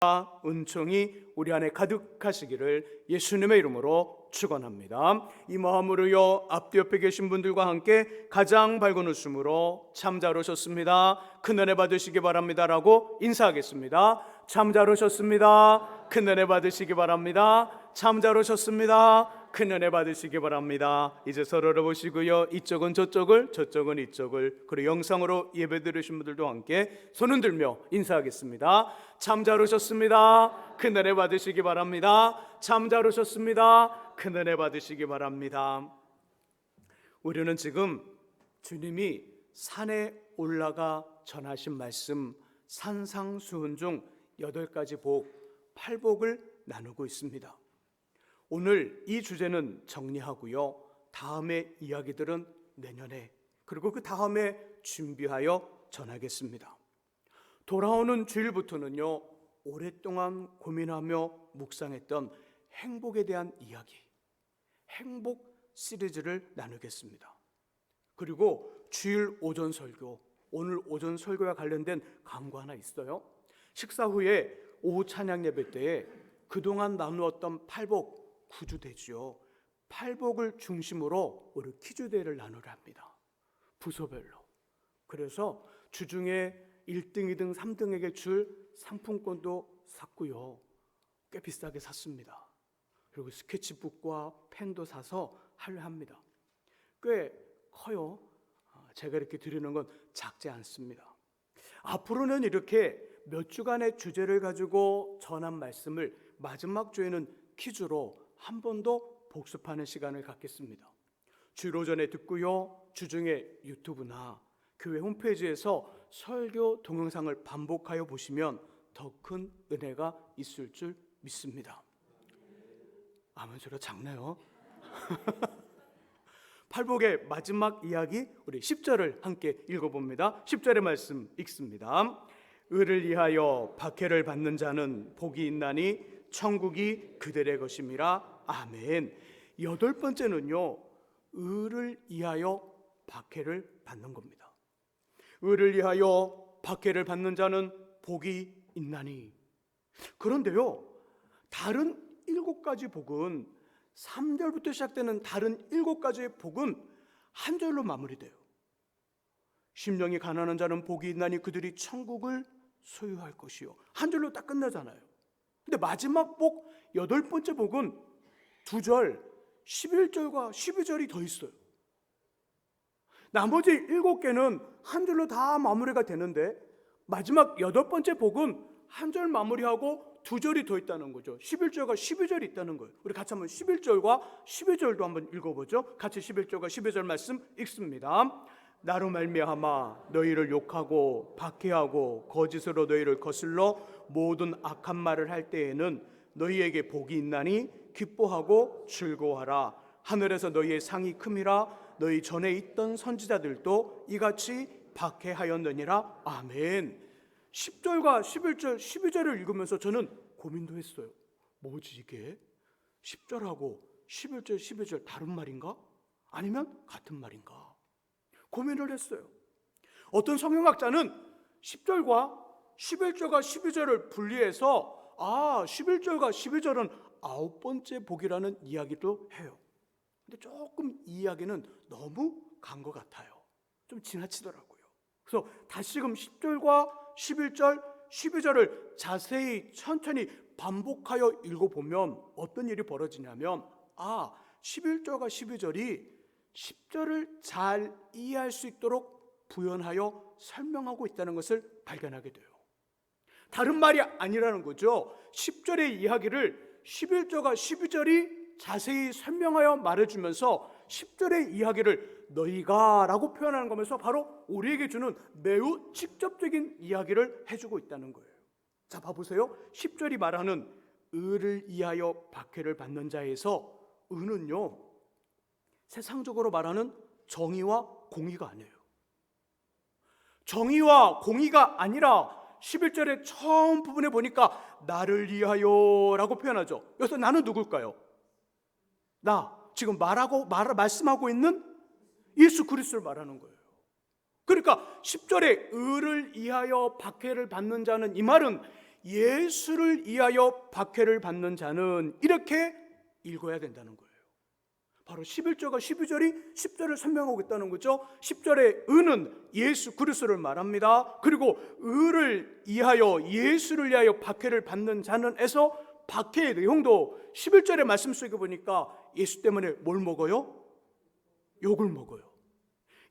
은총이 우리 안에 가득하시기를 예수님의 이름으로 축원합니다. 이 마음으로요, 앞뒤 옆에 계신 분들과 함께 가장 밝은 웃음으로 참 잘 오셨습니다, 큰 은혜 받으시기 바랍니다라고 인사하겠습니다. 참 잘 오셨습니다, 큰 은혜 받으시기 바랍니다. 참 잘 오셨습니다, 큰 은혜 받으시기 바랍니다. 이제 서로를 보시고요, 이쪽은 저쪽을, 저쪽은 이쪽을, 그리고 영상으로 예배 드리신 분들도 함께 손 흔들며 인사하겠습니다. 참 잘 오셨습니다, 큰 은혜 받으시기 바랍니다. 참 잘 오셨습니다, 큰 은혜 받으시기 바랍니다. 우리는 지금 주님이 산에 올라가 전하신 말씀 산상수훈 중 8가지 복, 8복을 나누고 있습니다. 오늘 이 주제는 정리하고요, 다음의 이야기들은 내년에, 그리고 그 다음에 준비하여 전하겠습니다. 돌아오는 주일부터는요, 오랫동안 고민하며 묵상했던 행복에 대한 이야기, 행복 시리즈를 나누겠습니다. 그리고 주일 오전 설교, 오늘 오전 설교와 관련된 강구 하나 있어요. 식사 후에 오후 찬양 예배 때에 그동안 나누었던 8복 구주되지요. 8복을 중심으로 우리 퀴즈대회를 나누려 합니다, 부서별로. 그래서 주중에 1등, 2등, 3등에게 줄 상품권도 샀고요, 꽤 비싸게 샀습니다. 그리고 스케치북과 펜도 사서 하려 합니다. 꽤 커요. 제가 이렇게 드리는 건 작지 않습니다. 앞으로는 이렇게 몇 주간의 주제를 가지고 전한 말씀을 마지막 주에는 퀴즈로 한 번 더 복습하는 시간을 갖겠습니다. 주일 오전에 듣고요, 주중에 유튜브나 교회 홈페이지에서 설교 동영상을 반복하여 보시면 더 큰 은혜가 있을 줄 믿습니다. 아멘 소리가 작네요. 8복의 마지막 이야기, 우리 10절을 함께 읽어봅니다. 10절의 말씀 읽습니다. 의를 위하여 박해를 받는 자는 복이 있나니 천국이 그들의 것임이라. 아멘. 8번째는요, 의를 위하여 박해를 받는 겁니다. 의를 위하여 박해를 받는 자는 복이 있나니. 그런데요, 다른 7가지 복은, 3절부터 시작되는 다른 7가지의 복은 한 절로 마무리돼요. 심령이 가난한 자는 복이 있나니 그들이 천국을 소유할 것이요. 한 절로 딱 끝나잖아요. 근데 마지막 복 8번째 복은 2절 11절과 12절이 더 있어요. 나머지 7개는 한 절로 다 마무리가 되는데 마지막 8번째 복은 한 절 마무리하고 2절이 더 있다는 거죠. 11절과 12절이 있다는 거예요. 우리 같이 한번 11절과 12절도 한번 읽어보죠. 같이 11절과 12절 말씀 읽습니다. 나로 말미암아 너희를 욕하고 박해하고 거짓으로 너희를 거슬러 모든 악한 말을 할 때에는 너희에게 복이 있나니 기뻐하고 즐거워하라. 하늘에서 너희의 상이 큼이라. 너희 전에 있던 선지자들도 이같이 박해하였느니라. 아멘. 10절과 11절, 12절을 읽으면서 저는 고민도 했어요. 뭐지 이게? 10절하고 11절, 12절 다른 말인가? 아니면 같은 말인가? 고민을 했어요. 어떤 성경학자는 10절과 11절과 12절을 분리해서 11절과 12절은 9번째 복이라는 이야기도 해요. 근데 조금 이 이야기는 너무 간 것 같아요. 좀 지나치더라고요. 그래서 다시금 10절과 11절, 12절을 자세히 천천히 반복하여 읽어보면 어떤 일이 벌어지냐면 11절과 12절이 10절을 잘 이해할 수 있도록 부연하여 설명하고 있다는 것을 발견하게 돼요. 다른 말이 아니라는 거죠. 10절의 이야기를 11절과 12절이 자세히 설명하여 말해주면서 10절의 이야기를 너희가 라고 표현하는 거면서 바로 우리에게 주는 매우 직접적인 이야기를 해주고 있다는 거예요. 자, 봐보세요. 10절이 말하는 의를 위하여 박해를 받는 자에서 의는요, 세상적으로 말하는 정의와 공의가 아니에요. 정의와 공의가 아니라 11절의 처음 부분에 보니까 나를 위하여 라고 표현하죠. 여기서 나는 누굴까요? 나 지금 말씀하고 있는 예수 그리스도를 말하는 거예요. 그러니까 10절에 의를 위하여 박해를 받는 자는, 이 말은 예수를 위하여 박해를 받는 자는 이렇게 읽어야 된다는 거예요. 바로 11절과 12절이 10절을 설명하고 있다는 거죠. 10절에 의는 예수 그리스도를 말합니다. 그리고 의를 위하여 예수를 위하여 박해를 받는 자는에서 박해의 내용도 11절의 말씀 속에 보니까 예수 때문에 뭘 먹어요? 욕을 먹어요.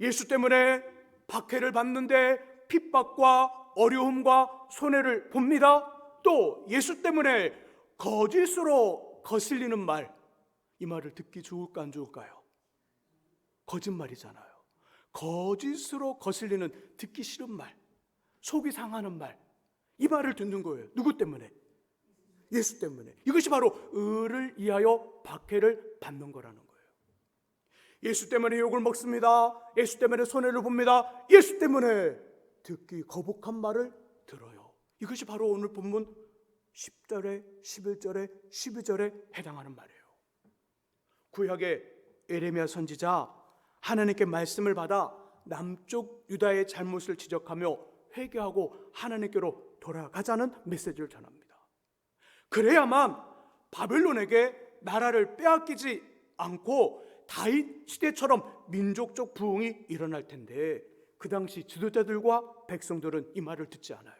예수 때문에 박해를 받는데 핍박과 어려움과 손해를 봅니다. 또 예수 때문에 거짓으로 거슬리는 말, 이 말을 듣기 좋을까 안 좋을까요? 거짓말이잖아요. 거짓으로 거슬리는 듣기 싫은 말, 속이 상하는 말, 이 말을 듣는 거예요. 누구 때문에? 예수 때문에. 이것이 바로 의를 위하여 박해를 받는 거라는 거예요. 예수 때문에 욕을 먹습니다. 예수 때문에 손해를 봅니다. 예수 때문에 듣기 거북한 말을 들어요. 이것이 바로 오늘 본문 10절에 11절에 12절에 해당하는 말이에요. 구약의 에레미야 선지자, 하나님께 말씀을 받아 남쪽 유다의 잘못을 지적하며 회개하고 하나님께로 돌아가자는 메시지를 전합니다. 그래야만 바벨론에게 나라를 빼앗기지 않고 다윗 시대처럼 민족적 부흥이 일어날 텐데, 그 당시 지도자들과 백성들은 이 말을 듣지 않아요.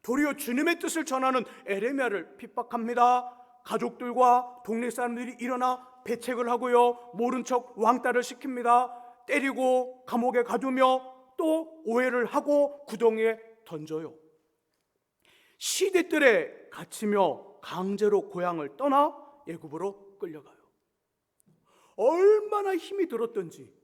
도리어 주님의 뜻을 전하는 에레미야를 핍박합니다. 가족들과 동네 사람들이 일어나 배책을 하고요, 모른 척 왕따를 시킵니다. 때리고 감옥에 가두며 또 오해를 하고 구덩이에 던져요. 시대들에 갇히며 강제로 고향을 떠나 애굽으로 끌려가요. 얼마나 힘이 들었던지,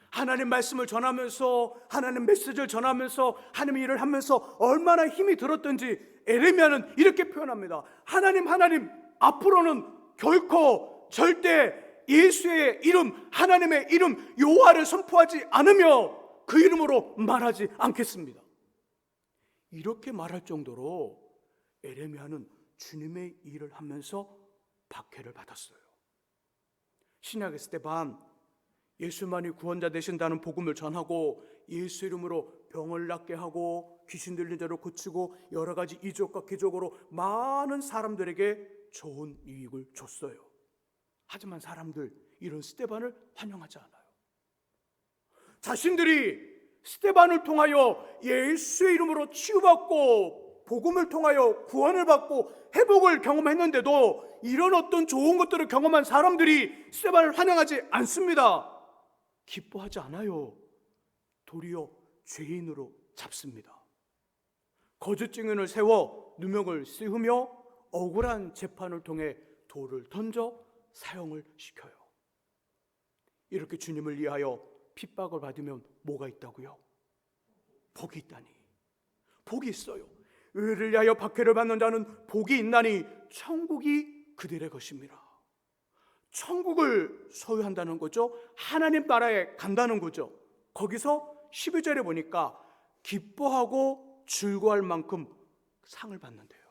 하나님 말씀을 전하면서, 하나님 메시지를 전하면서, 하나님의 일을 하면서 얼마나 힘이 들었던지 에레미야는 이렇게 표현합니다. 하나님 앞으로는 결코 절대 예수의 이름, 하나님의 이름 여호와를 선포하지 않으며 그 이름으로 말하지 않겠습니다. 이렇게 말할 정도로 에레미야는 주님의 일을 하면서 박해를 받았어요. 신약의 스데반, 예수만이 구원자 되신다는 복음을 전하고 예수 이름으로 병을 낫게 하고 귀신 들린 자를 고치고 여러 가지 이적과 기적으로 많은 사람들에게 좋은 유익을 줬어요. 하지만 사람들 이런 스데반을 환영하지 않아요. 자신들이 스데반을 통하여 예수의 이름으로 치유받고 복음을 통하여 구원을 받고 회복을 경험했는데도 이런 어떤 좋은 것들을 경험한 사람들이 스데반을 환영하지 않습니다. 기뻐하지 않아요. 도리어 죄인으로 잡습니다. 거짓 증인을 세워 누명을 씌우며 억울한 재판을 통해 돌을 던져 사형을 시켜요. 이렇게 주님을 위하여 핍박을 받으면 뭐가 있다고요? 복이 있다니. 복이 있어요. 의를 위하여 박해를 받는 자는 복이 있나니 천국이 그들의 것입니다. 천국을 소유한다는 거죠. 하나님 나라에 간다는 거죠. 거기서 12절에 보니까 기뻐하고 즐거워할 만큼 상을 받는데요.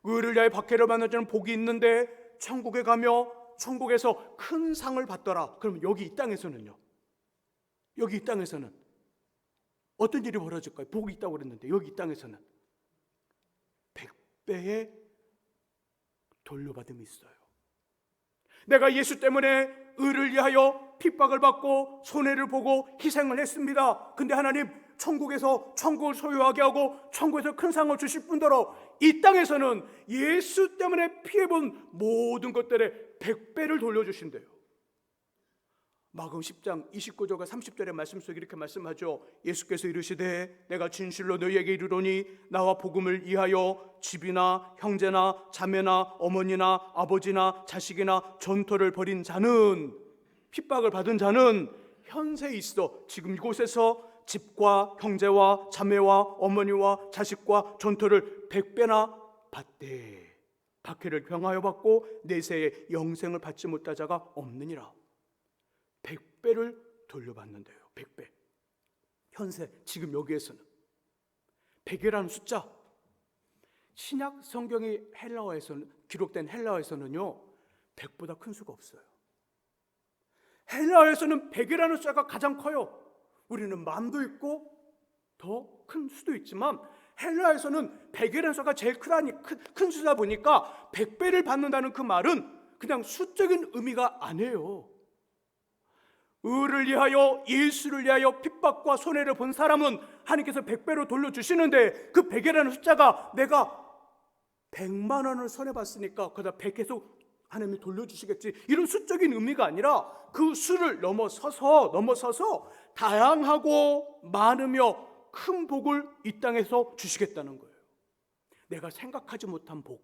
의를 위하여 박해를 받는 자는 복이 있는데 천국에 가며 천국에서 큰 상을 받더라. 그럼 여기 이 땅에서는요? 여기 이 땅에서는 어떤 일이 벌어질까요? 복이 있다고 그랬는데 여기 이 땅에서는 100배의 돌려받음이 있어요. 내가 예수 때문에 의를 위하여 핍박을 받고 손해를 보고 희생을 했습니다. 근데 하나님 천국에서 천국을 소유하게 하고 천국에서 큰 상을 주실 뿐더러 이 땅에서는 예수 때문에 피해본 모든 것들의 100배를 돌려주신대요. 마가음 10장 29절과 30절의 말씀 속에 이렇게 말씀하죠. 예수께서 이르시되 내가 진실로 너희에게 이르노니 나와 복음을 위하여 집이나 형제나 자매나 어머니나 아버지나 자식이나 전토를 벌인 자는, 핍박을 받은 자는 현세에 있어 지금 이곳에서 집과 형제와 자매와 어머니와 자식과 전토를 100배나 받되 박해를 병하여 받고 내세에 영생을 받지 못할 자가 없느니라. 100배를 돌려받는데요. 100배. 현세 지금 여기에서는 100이라는 숫자, 신약 성경이 헬라어에서는 기록된 헬라어에서는요 100보다 큰 수가 없어요. 헬라어에서는 100이라는 숫자가 가장 커요. 우리는 만도 있고 더 큰 수도 있지만 헬라에서는 100이라는 수가 제일 큰 수다 보니까 100배를 받는다는 그 말은 그냥 수적인 의미가 아니에요. 의를 위하여, 예수를 위하여 핍박과 손해를 본 사람은 하나님께서 100배로 돌려주시는데, 그 100이라는 숫자가 내가 100만 원을 손해봤으니까 그다 100 계속 하나님이 돌려주시겠지, 이런 수적인 의미가 아니라 그 수를 넘어서서 다양하고 많으며 큰 복을 이 땅에서 주시겠다는 거예요. 내가 생각하지 못한 복,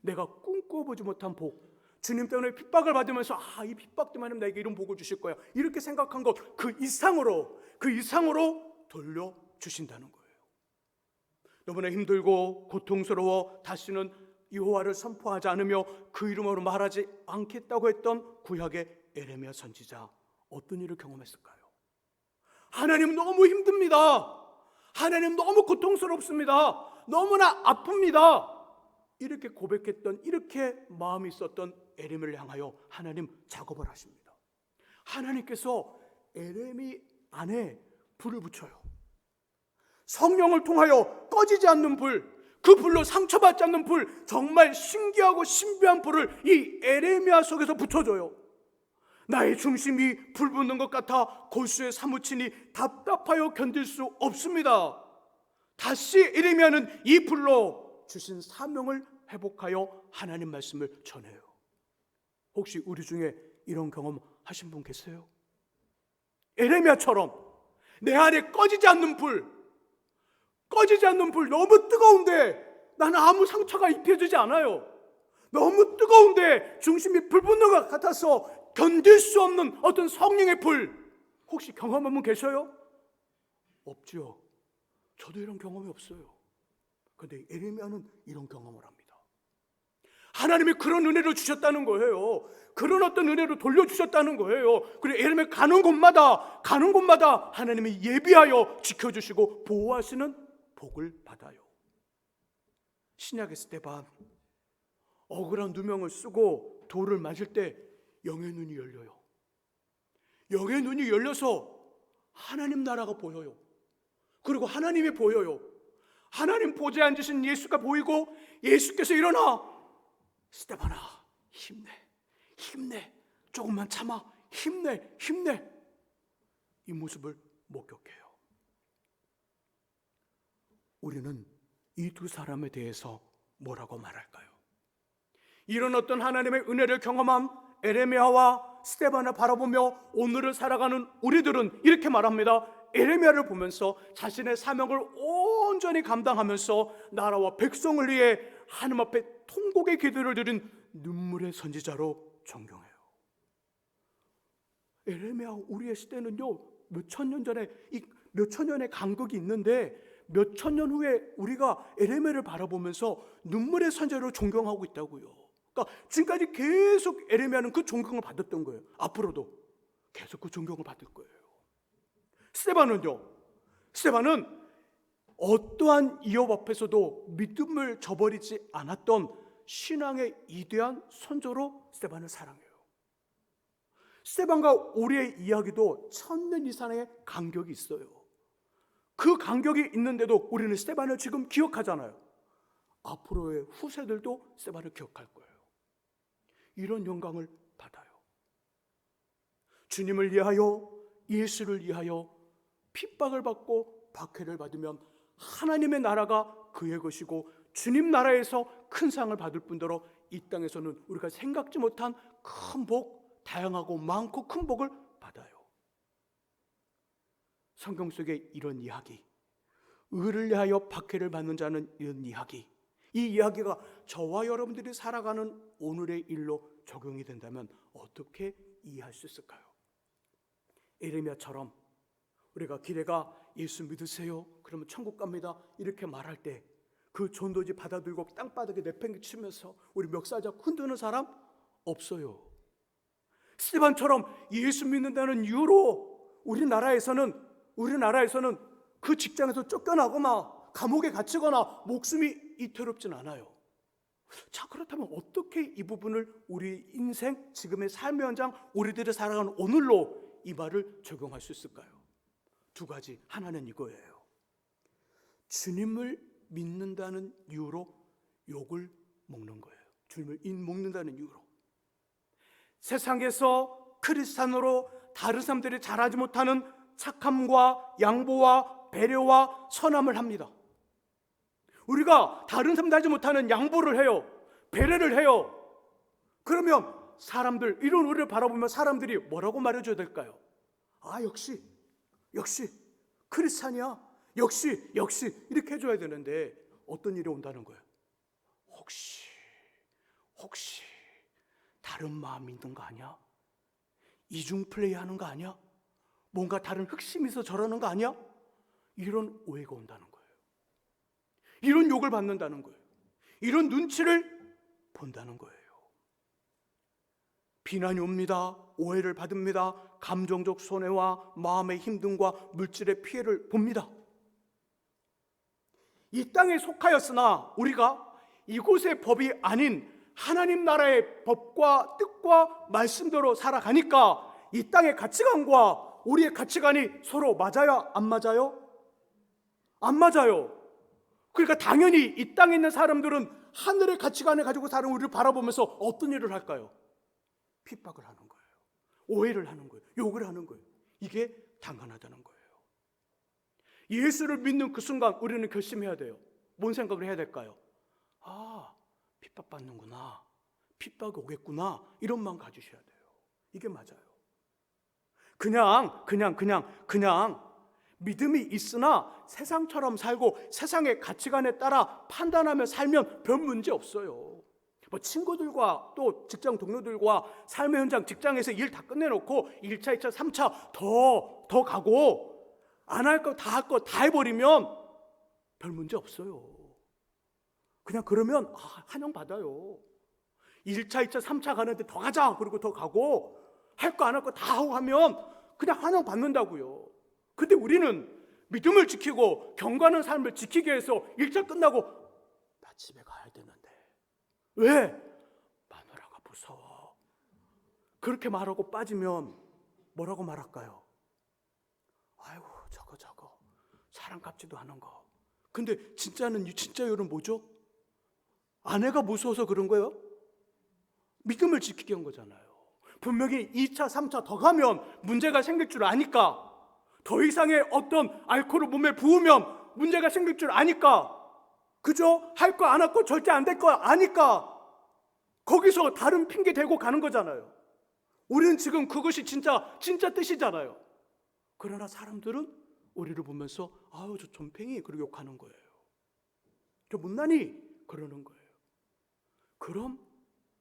내가 꿈꿔보지 못한 복, 주님 때문에 핍박을 받으면서 이 핍박 때문에 나에게 이런 복을 주실 거야, 이렇게 생각한 것 그 이상으로 돌려주신다는 거예요. 너무나 힘들고 고통스러워 다시는 여호와를 선포하지 않으며 그 이름으로 말하지 않겠다고 했던 구약의 에레미야 선지자, 어떤 일을 경험했을까요? 하나님 너무 힘듭니다. 하나님 너무 고통스럽습니다. 너무나 아픕니다. 이렇게 고백했던, 이렇게 마음이 있었던 에레미야를 향하여 하나님 작업을 하십니다. 하나님께서 에레미 안에 불을 붙여요. 성령을 통하여 꺼지지 않는 불, 그 불로 상처받지 않는 불, 정말 신기하고 신비한 불을 이 에레미야 속에서 붙여줘요. 나의 중심이 불 붙는 것 같아 골수에 사무치니 답답하여 견딜 수 없습니다. 다시 에레미야는 이 불로 주신 사명을 회복하여 하나님 말씀을 전해요. 혹시 우리 중에 이런 경험 하신 분 계세요? 에레미야처럼 내 안에 꺼지지 않는 불, 너무 뜨거운데 나는 아무 상처가 입혀지지 않아요. 너무 뜨거운데 중심이 불 붙는 것 같아서 견딜 수 없는 어떤 성령의 불, 혹시 경험한 분 계셔요? 없죠. 저도 이런 경험이 없어요. 그런데 에레미야는 이런 경험을 합니다. 하나님이 그런 은혜를 주셨다는 거예요. 그런 어떤 은혜를 돌려주셨다는 거예요. 그리고 에레미야 가는 곳마다 하나님이 예비하여 지켜주시고 보호하시는 복을 받아요. 신약의 스데반, 억울한 누명을 쓰고 돌을 맞을 때 영의 눈이 열려요. 영의 눈이 열려서 하나님 나라가 보여요. 그리고 하나님이 보여요. 하나님 보좌에 앉으신 예수가 보이고 예수께서 일어나, 스데반아 힘내, 조금만 참아, 힘내, 이 모습을 목격해요. 우리는 이 두 사람에 대해서 뭐라고 말할까요? 이런 어떤 하나님의 은혜를 경험한 에레미야와 스데반을 바라보며 오늘을 살아가는 우리들은 이렇게 말합니다. 에레미야를 보면서 자신의 사명을 온전히 감당하면서 나라와 백성을 위해 하나님 앞에 통곡의 기도를 드린 눈물의 선지자로 존경해요. 에레미야, 우리의 시대는요, 몇천 년의 간극이 있는데 몇천 년 후에 우리가 에레미야를 바라보면서 눈물의 선지자로 존경하고 있다고요. 그러니까 지금까지 계속 에레미야는 그 존경을 받았던 거예요. 앞으로도 계속 그 존경을 받을 거예요. 스데반은 어떠한 위협 앞에서도 믿음을 저버리지 않았던 신앙의 이대한 선조로 스데반을 사랑해요. 스데반과 우리의 이야기도 1000년 이상의 간격이 있어요. 그 간격이 있는데도 우리는 스데반을 지금 기억하잖아요. 앞으로의 후세들도 스데반을 기억할 거예요. 이런 영광을 받아요. 주님을 위하여, 예수를 위하여 핍박을 받고 박해를 받으면 하나님의 나라가 그의 것이고 주님 나라에서 큰 상을 받을 뿐더러 이 땅에서는 우리가 생각지 못한 큰 복, 다양하고 많고 큰 복을 받아요. 성경 속에 이런 이야기, 의를 위하여 박해를 받는 자는 이런 이야기, 이 이야기가 저와 여러분들이 살아가는 오늘의 일로 적용이 된다면 어떻게 이해할 수 있을까요? 에레미야처럼 우리가 기대가 예수 믿으세요? 그러면 천국 갑니다. 이렇게 말할 때 그 전도지 받아들고 땅바닥에 내팽개치면서 우리 멱살 잡고 흔드는 사람 없어요. 스데반처럼 예수 믿는다는 이유로 우리나라에서는 그 직장에서 쫓겨나거나 감옥에 갇히거나 목숨이 이태롭진 않아요. 자, 그렇다면 어떻게 이 부분을 우리 인생, 지금의 삶의 현장, 우리들이 살아가는 오늘로 이 말을 적용할 수 있을까요? 두 가지. 하나는 이거예요. 주님을 믿는다는 이유로 욕을 먹는 거예요. 주님을 먹는다는 이유로. 세상에서 크리스찬으로 다른 사람들이 잘하지 못하는 착함과 양보와 배려와 선함을 합니다. 우리가 다른 사람들 하지 못하는 양보를 해요. 배려를 해요. 그러면 사람들, 이런 우리를 바라보면 사람들이 뭐라고 말해줘야 될까요? 아, 역시 크리스찬이야. 역시 이렇게 해줘야 되는데 어떤 일이 온다는 거예요? 혹시 다른 마음이 있는 거 아니야? 이중 플레이 하는 거 아니야? 뭔가 다른 흑심이 있어 저러는 거 아니야? 이런 오해가 온다는 거예요. 이런 욕을 받는다는 거예요. 이런 눈치를 본다는 거예요. 비난이 옵니다. 오해를 받습니다. 감정적 손해와 마음의 힘듦과 물질의 피해를 봅니다. 이 땅에 속하였으나 우리가 이곳의 법이 아닌 하나님 나라의 법과 뜻과 말씀대로 살아가니까 이 땅의 가치관과 우리의 가치관이 서로 맞아요? 안 맞아요? 안 맞아요. 그러니까 당연히 이 땅에 있는 사람들은 하늘의 가치관을 가지고 사는 우리를 바라보면서 어떤 일을 할까요? 핍박을 하는 거예요. 오해를 하는 거예요. 욕을 하는 거예요. 이게 당연하다는 거예요. 예수를 믿는 그 순간 우리는 결심해야 돼요. 뭔 생각을 해야 될까요? 아, 핍박받는구나. 핍박이 오겠구나. 이런 마음 가지셔야 돼요. 이게 맞아요. 그냥 믿음이 있으나 세상처럼 살고 세상의 가치관에 따라 판단하며 살면 별 문제 없어요. 뭐 친구들과 또 직장 동료들과 삶의 현장 직장에서 일 다 끝내놓고 1차, 2차, 3차 더 가고 안 할 거 다 할 거 다 해버리면 별 문제 없어요. 그냥 그러면 환영받아요. 1차, 2차, 3차 가는데 더 가자. 그리고 더 가고 할 거 안 할 거 다 하고 하면 그냥 환영받는다고요. 근데 우리는 믿음을 지키고 경건한 삶을 지키기 위해서 1차 끝나고 나 집에 가야 되는데 왜? 마누라가 무서워. 그렇게 말하고 빠지면 뭐라고 말할까요? 아이고 저거 사람 같지도 않은 거. 근데 진짜 이유는 뭐죠? 아내가 무서워서 그런 거예요? 믿음을 지키게 한 거잖아요. 분명히 2차, 3차 더 가면 문제가 생길 줄 아니까, 더 이상의 어떤 알코올을 몸에 부으면 문제가 생길 줄 아니까, 그죠? 할 거 안 할 거 절대 안 될 거 아니까 거기서 다른 핑계 대고 가는 거잖아요. 우리는 지금 그것이 진짜 뜻이잖아요. 그러나 사람들은 우리를 보면서 아유 저 존팽이 그러고 욕하는 거예요. 저 못나니 그러는 거예요. 그럼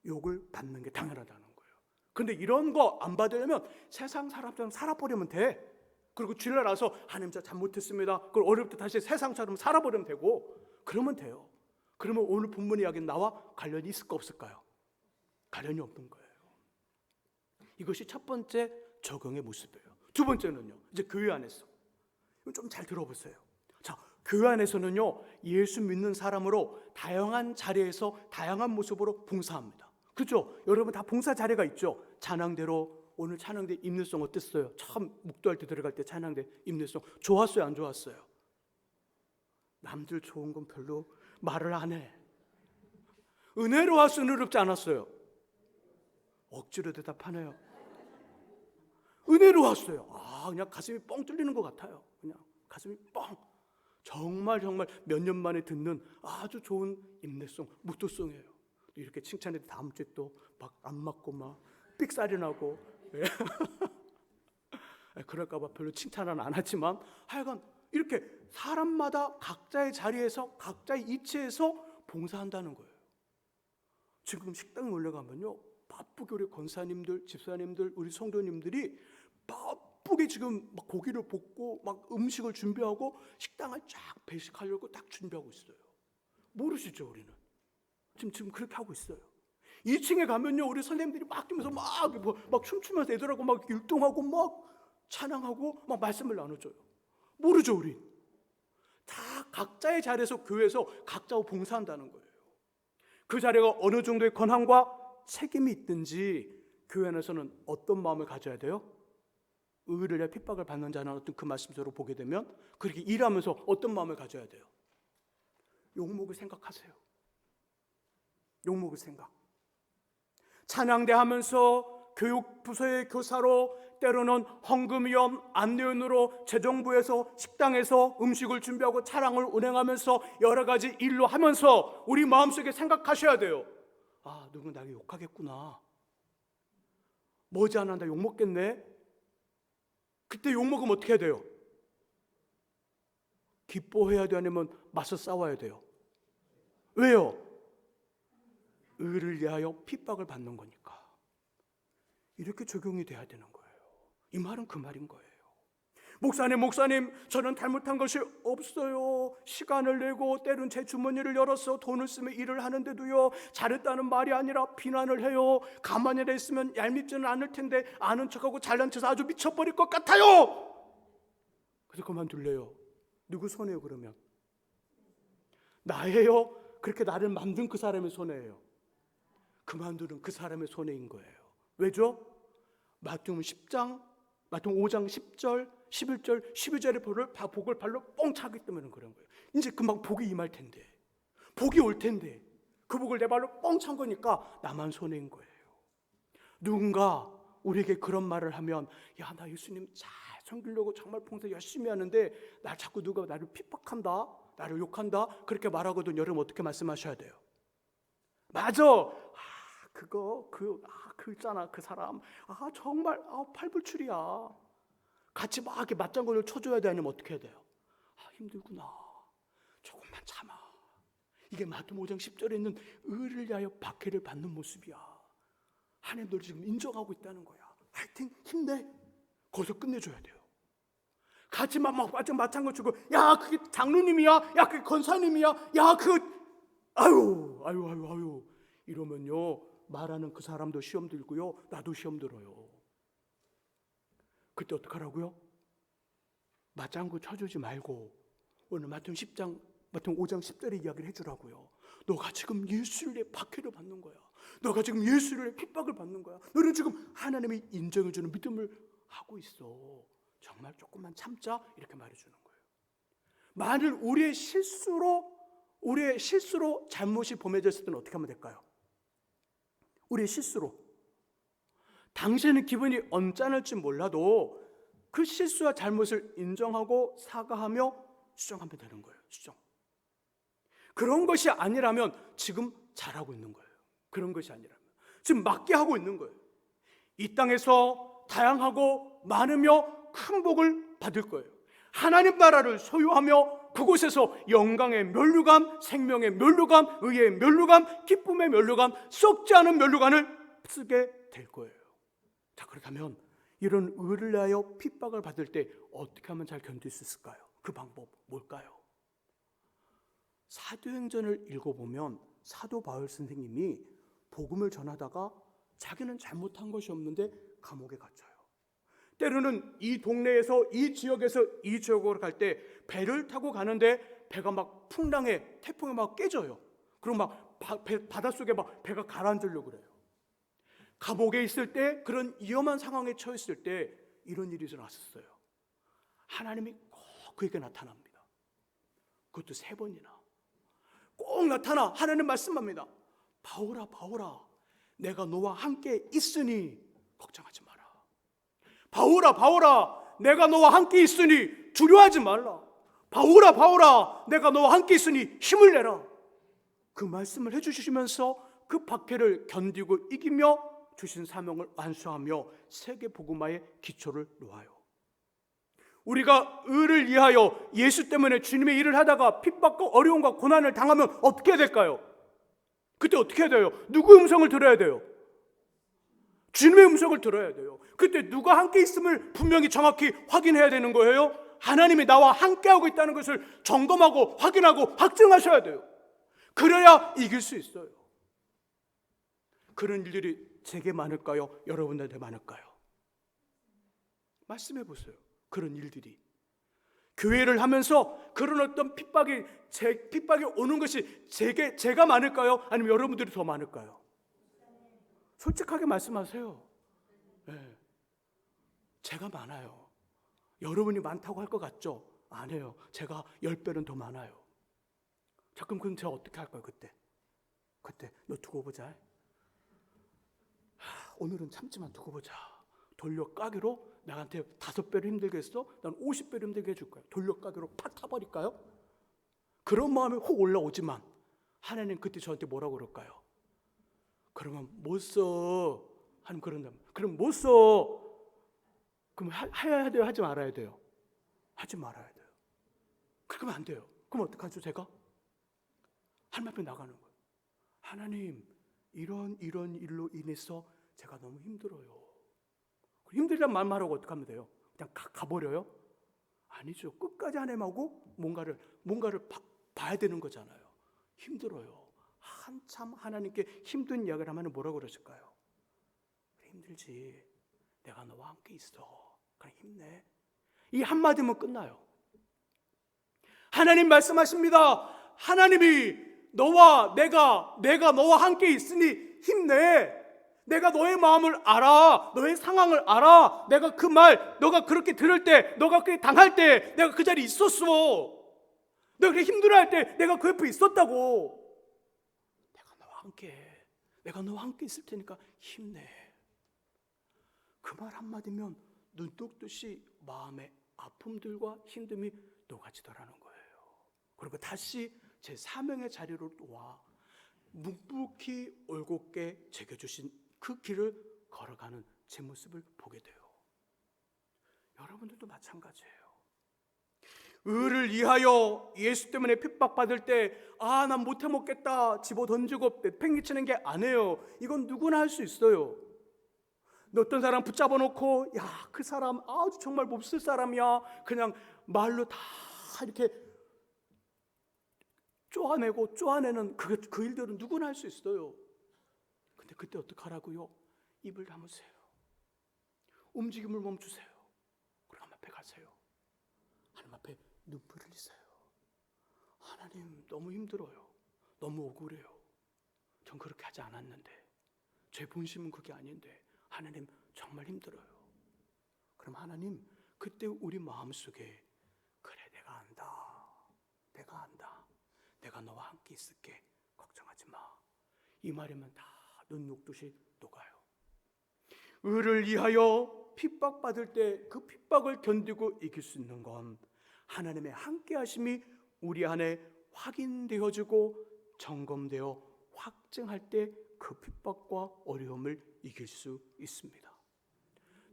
욕을 받는 게 당연하다는 거예요. 근데 이런 거 안 받으려면 세상 사람처럼 살아버리면 돼. 그리고 주일날 와서 하나님 저 잘못했습니다. 그걸 어릴 때 다시 세상처럼 살아버리면 되고 그러면 돼요. 그러면 오늘 본문 이야기는 나와 관련이 있을까 없을까요? 관련이 없는 거예요. 이것이 첫 번째 적용의 모습이에요. 두 번째는요, 이제 교회 안에서 좀 잘 들어보세요. 자, 교회 안에서는요 예수 믿는 사람으로 다양한 자리에서 다양한 모습으로 봉사합니다. 그죠? 여러분 다 봉사 자리가 있죠. 찬양대로 오늘 찬양대 임내송 어땠어요? 참 목도할 때 들어갈 때 찬양대 임내송 좋았어요? 안 좋았어요? 남들 좋은 건 별로 말을 안 해. 은혜로 왔어요? 은혜롭지 않았어요? 억지로 대답하네요. 은혜로 왔어요. 그냥 가슴이 뻥 뚫리는 것 같아요. 그냥 가슴이 뻥. 정말 몇 년 만에 듣는 아주 좋은 임내송, 묵도송이에요. 이렇게 칭찬해도 다음 주에 또 막 안 맞고 막 삑살이 나고 그럴까 봐 별로 칭찬은 안 하지만 하여간 이렇게 사람마다 각자의 자리에서 각자의 이치에서 봉사한다는 거예요. 지금 식당에 올라가면요 바쁘게 우리 권사님들, 집사님들, 우리 성도님들이 바쁘게 지금 막 고기를 볶고 막 음식을 준비하고 식당을 쫙 배식하려고 딱 준비하고 있어요. 모르시죠? 우리는 지금 그렇게 하고 있어요. 2층에 가면요 우리 선생님들이 막 뛰면서 막 춤추면서 애들하고 막 율동하고 막 찬양하고 막 말씀을 나눠줘요. 모르죠? 우리 다 각자의 자리에서 교회에서 각자와 봉사한다는 거예요. 그 자리가 어느 정도의 권한과 책임이 있든지 교회 안에서는 어떤 마음을 가져야 돼요? 의를 위해 핍박을 받는 자는 어떤 그 말씀대로 보게 되면 그렇게 일하면서 어떤 마음을 가져야 돼요? 욕먹을 생각하세요. 욕먹을 생각. 찬양대 하면서 교육부서의 교사로, 때로는 헌금위원, 안내원으로 재정부에서 식당에서 음식을 준비하고 차량을 운행하면서 여러 가지 일로 하면서 우리 마음속에 생각하셔야 돼요. 아, 누군 나에게 욕하겠구나. 머지않아 나 욕먹겠네. 그때 욕먹으면 어떻게 해야 돼요? 기뻐해야 돼요? 아니면 맞서 싸워야 돼요? 왜요? 의를 위하여 핍박을 받는 거니까. 이렇게 적용이 돼야 되는 거예요. 이 말은 그 말인 거예요. 목사님, 저는 잘못한 것이 없어요. 시간을 내고 때론 제 주머니를 열어서 돈을 쓰며 일을 하는데도요, 잘했다는 말이 아니라 비난을 해요. 가만히 있으면 얄밉지는 않을 텐데 아는 척하고 잘난 척해서 아주 미쳐버릴 것 같아요. 그래서 그만둘래요. 누구 손해요 그러면? 나예요? 그렇게 나를 만든 그 사람의 손해예요. 그만두는 그 사람의 손해인 거예요. 왜죠? 마태복음 5장 10절, 11절, 12절의 복을 발로 뻥 차기 때문에 그런 거예요. 이제 금방 복이 임할 텐데, 복이 올 텐데 그 복을 내 발로 뻥 찬 거니까 나만 손해인 거예요. 누군가 우리에게 그런 말을 하면, 야, 나 예수님 잘 섬기려고 정말 봉사 열심히 하는데 나 자꾸 누가 나를 핍박한다, 나를 욕한다, 그렇게 말하거든. 여러분 어떻게 말씀하셔야 돼요? 맞아. 그 있잖아, 그 사람. 정말 팔불출이야. 같이 막 이렇게 맞장구를 쳐줘야 돼? 아니면 어떻게 해야 돼요? 힘들구나. 조금만 참아. 이게 마태복음 5장 10절에 있는 의를 위하여 박해를 받는 모습이야. 하나님 너를 지금 인정하고 있다는 거야. 하여튼 힘내. 거기서 끝내줘야 돼요. 같이 막 맞장구 치고, 야, 그게 장로님이야? 야, 그게 권사님이야? 야, 아유. 이러면요, 말하는 그 사람도 시험 들고요, 나도 시험 들어요. 그때 어떡하라고요? 맞장구 쳐주지 말고 오늘 마태복음 5장 10절의 이야기를 해주라고요. 너가 지금 예수를 위해 박해를 받는 거야. 너가 지금 예수를 위해 핍박을 받는 거야. 너는 지금 하나님이 인정해주는 믿음을 하고 있어. 정말 조금만 참자. 이렇게 말해주는 거예요. 만일 우리의 실수로 잘못이 범해졌을 때는 어떻게 하면 될까요? 우리의 실수로. 당시에는 기분이 언짢을지 몰라도 그 실수와 잘못을 인정하고 사과하며 수정하면 되는 거예요. 수정. 그런 것이 아니라면 지금 잘하고 있는 거예요. 그런 것이 아니라면 지금 맞게 하고 있는 거예요. 이 땅에서 다양하고 많으며 큰 복을 받을 거예요. 하나님 나라를 소유하며 그곳에서 영광의 면류관, 생명의 면류관, 의의 면류관, 기쁨의 면류관, 썩지 않은 면류관을 쓰게 될 거예요. 자, 그렇다면 이런 의를 위하여 핍박을 받을 때 어떻게 하면 잘 견딜 수 있을까요? 그 방법 뭘까요? 사도행전을 읽어보면 사도 바울 선생님이 복음을 전하다가 자기는 잘못한 것이 없는데 감옥에 갇혀요. 때로는 이 동네에서 이 지역에서 이 지역으로 갈 때 배를 타고 가는데 배가 막 풍랑에 태풍에 막 깨져요. 그리고 막 바닷속에 막 배가 가라앉으려고 그래요. 감옥에 있을 때, 그런 위험한 상황에 처했을 때 이런 일이 일어났었어요. 하나님이 꼭 그에게 나타납니다. 그것도 3번이나 꼭 나타나 하나님 말씀합니다. 바울아, 내가 너와 함께 있으니 걱정하지 마라. 바울아, 내가 너와 함께 있으니 두려워하지 말라. 바울아, 내가 너와 함께 있으니 힘을 내라. 그 말씀을 해주시면서 그 박해를 견디고 이기며 주신 사명을 완수하며 세계 복음화의 기초를 놓아요. 우리가 의를 위하여 예수 때문에 주님의 일을 하다가 핍박과 어려움과 고난을 당하면 어떻게 해야 될까요? 그때 어떻게 해야 돼요? 누구의 음성을 들어야 돼요? 주님의 음성을 들어야 돼요. 그때 누가 함께 있음을 분명히 정확히 확인해야 되는 거예요. 하나님이 나와 함께하고 있다는 것을 점검하고 확인하고 확증하셔야 돼요. 그래야 이길 수 있어요. 그런 일들이 제게 많을까요? 여러분들한테 많을까요? 말씀해 보세요. 그런 일들이 교회를 하면서 그런 어떤 핍박이 오는 것이 제가 많을까요? 아니면 여러분들이 더 많을까요? 솔직하게 말씀하세요. 네. 제가 많아요. 여러분이 많다고 할 것 같죠? 아니에요. 제가 10배는 더 많아요. 자, 그럼 제가 어떻게 할까요? 그때 너 두고 보자. 오늘은 참지만 두고 보자. 돌려까기로 나한테 5배로 힘들게 했어? 난 50배로 힘들게 해줄 거야. 돌려까기로 팍 타버릴까요? 그런 마음이 혹 올라오지만 하나님 그때 저한테 뭐라고 그럴까요? 그러면 못 써. 하나님 그런다면 그럼 못 써. 그럼 해야 돼요? 하지 말아야 돼요? 하지 말아야 돼요. 그러면 안 돼요. 그럼 어떡하죠 제가? 하나님 앞에 나가는 거예요. 하나님 이런 일로 인해서 제가 너무 힘들어요. 힘들다는 말만 하고 어떻게 하면 돼요? 그냥 가버려요? 아니죠. 끝까지 하나님하고 뭔가를 봐야 되는 거잖아요. 힘들어요. 한참 하나님께 힘든 이야기를 하면 뭐라고 그러실까요? 힘들지. 내가 너와 함께 있어. 그냥 힘내. 이 한마디면 끝나요. 하나님 말씀하십니다. 하나님이 너와 내가 너와 함께 있으니 힘내. 내가 너의 마음을 알아. 너의 상황을 알아. 내가 그 말 너가 그렇게 들을 때, 너가 그렇게 당할 때 내가 그 자리에 있었어. 너가 그렇게 힘들어할 때 내가 그 옆에 있었다고. 내가 너와 함께 있을 테니까 힘내. 그 말 한마디면 눈 뜨듯이 마음의 아픔들과 힘듦이 녹아지더라는 거예요. 그리고 다시 제 사명의 자리로 와 묵묵히 올곧게 제겨주신 그 길을 걸어가는 제 모습을 보게 돼요. 여러분들도 마찬가지예요. 의를 위하여 예수 때문에 핍박받을 때 난 못해 먹겠다 집어 던지고 팽개치는 게 아니에요. 이건 누구나 할 수 있어요. 어떤 사람 붙잡아 놓고 그 사람 아주 정말 몹쓸 사람이야. 그냥 말로 다 이렇게 쪼아내는 그 일들은 누구나 할 수 있어요. 근데 그때 어떡하라고요? 입을 다무세요. 움직임을 멈추세요. 그리고 하나님 앞에 가세요. 하나님 앞에 눈물을 흘리세요. 하나님 너무 힘들어요. 너무 억울해요. 전 그렇게 하지 않았는데 제 본심은 그게 아닌데 하나님 정말 힘들어요. 그럼 하나님 그때 우리 마음속에 그래 내가 안다. 내가 너와 함께 있을게. 걱정하지 마. 이 말이면 다 눈 녹듯이 녹아요. 의를 위하여 핍박받을 때 그 핍박을 견디고 이길 수 있는 건 하나님의 함께하심이 우리 안에 확인되어지고 점검되어 확증할 때 그 핍박과 어려움을 이길 수 있습니다.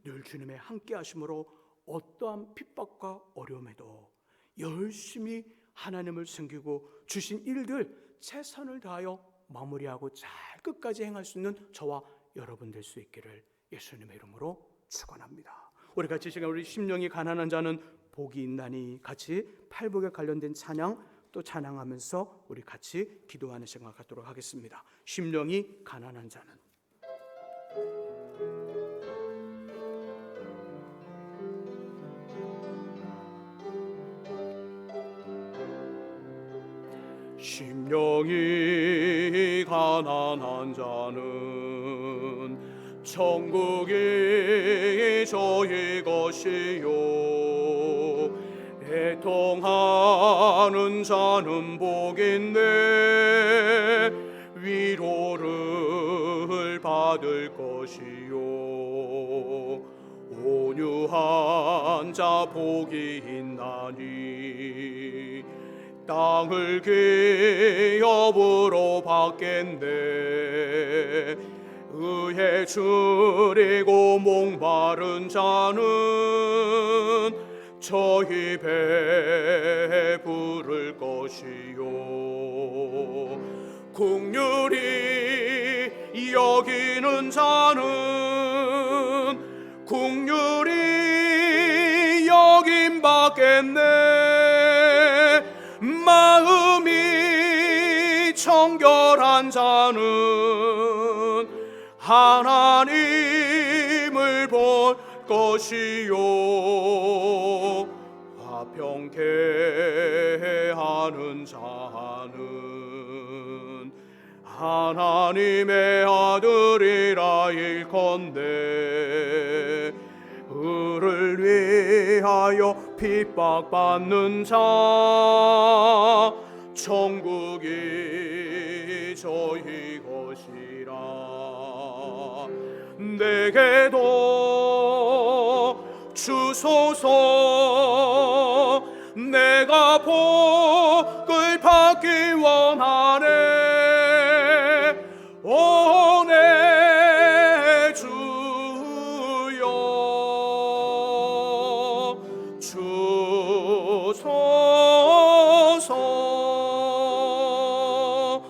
늘 주님의 함께하심으로 어떠한 핍박과 어려움에도 열심히 하나님을 섬기고 주신 일들 최선을 다하여 마무리하고 잘 끝까지 행할 수 있는 저와 여러분 될 수 있기를 예수님의 이름으로 축원합니다. 우리 같이 시간 우리 심령이 가난한 자는 복이 있나니 같이 팔복에 관련된 찬양 또 찬양하면서 우리 같이 기도하는 시간 갖도록 하겠습니다. 심령이 가난한 자는 심령이 가난한 자는 천국이 저희 것이요 애통하는 자는 복인데 위로를 받을 것이요 온유한 자 복이 있나니 땅을 기업으로 받겠네 의에 줄이고 목마른 자는 저희 배에 부를 것이요 긍휼히 여기는 자는 긍휼히 여김 받겠네 마음이 청결한 자는 하나님을 볼 것이요 화평케 하는 자는 하나님의 아들이라 일컨대 의를 위하여 핍박받는 자 천국이 저희 것이라. 내게도 주소서. 내가 복을 받기 원하네. 오 내 주여 주소서.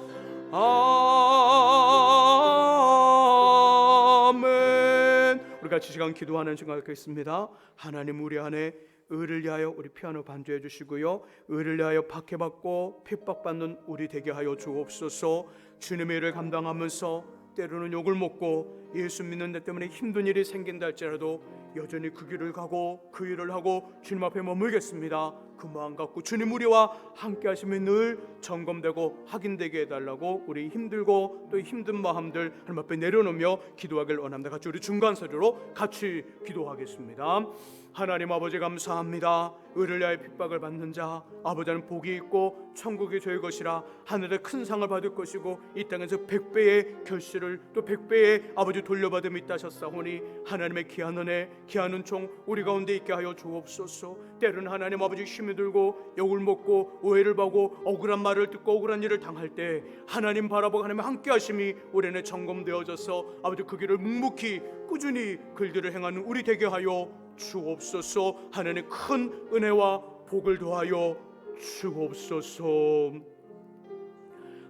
아멘. 우리 같이 시간 기도하는 시간 갖겠습니다. 하나님, 우리 안에 의를 위하여 우리 피아노 반주해 주시고요, 의를 위하여 박해받고 핍박받는 우리 되게 하여 주옵소서. 주님의 일을 감당하면서 때로는 욕을 먹고 예수 믿는 데 때문에 힘든 일이 생긴다 할지라도 여전히 그 길을 가고 그 일을 하고 주님 앞에 머물겠습니다. 그 마음 갖고 주님 우리와 함께 하심이 늘 점검되고 확인되게 해달라고 우리 힘들고 또 힘든 마음들 하나님 앞에 내려놓으며 기도하길 원합니다. 같이 우리 중간소리로 같이 기도하겠습니다. 하나님 아버지 감사합니다. 의를 위하여 핍박을 받는 자 아버지는 복이 있고 천국이 저희 것이라. 하늘의 큰 상을 받을 것이고 이 땅에서 100배의 결실을 또 100배의 아버지 돌려받음이 있다 하셨사오니 하나님의 귀한 은혜 귀한 은총 우리 가운데 있게 하여 주옵소서. 때로는 하나님 아버지 힘이 들고 욕을 먹고 오해를 받고 억울한 말을 듣고 억울한 일을 당할 때 하나님 바라보고 하나님 함께 하심이 우리 안에 점검되어져서 아버지 그 길을 묵묵히 꾸준히 글들을 행하는 우리 되게 하여 주옵소서. 하나님의 큰 은혜와 복을 더하여 주옵소서.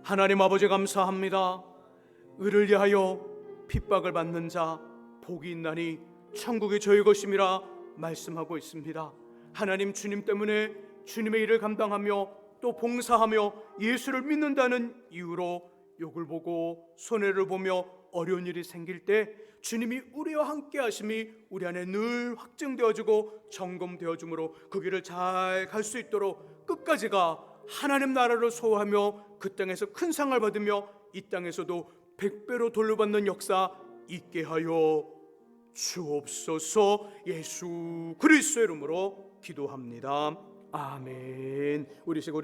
하나님 아버지 감사합니다. 의를 위하여 핍박을 받는 자 복이 있나니 천국이 저희 것임이라 말씀하고 있습니다. 하나님, 주님 때문에 주님의 일을 감당하며 또 봉사하며 예수를 믿는다는 이유로 욕을 보고 손해를 보며 어려운 일이 생길 때 주님이 우리와 함께 하심이 우리 안에 늘 확증되어지고 점검되어지므로 그 길을 잘 갈 수 있도록 끝까지가 하나님 나라를 소유하며 그 땅에서 큰 상을 받으며 이 땅에서도 100배로 돌려받는 역사 있게 하여 주옵소서. 예수 그리스도의 이름으로 기도합니다. 아멘. 우리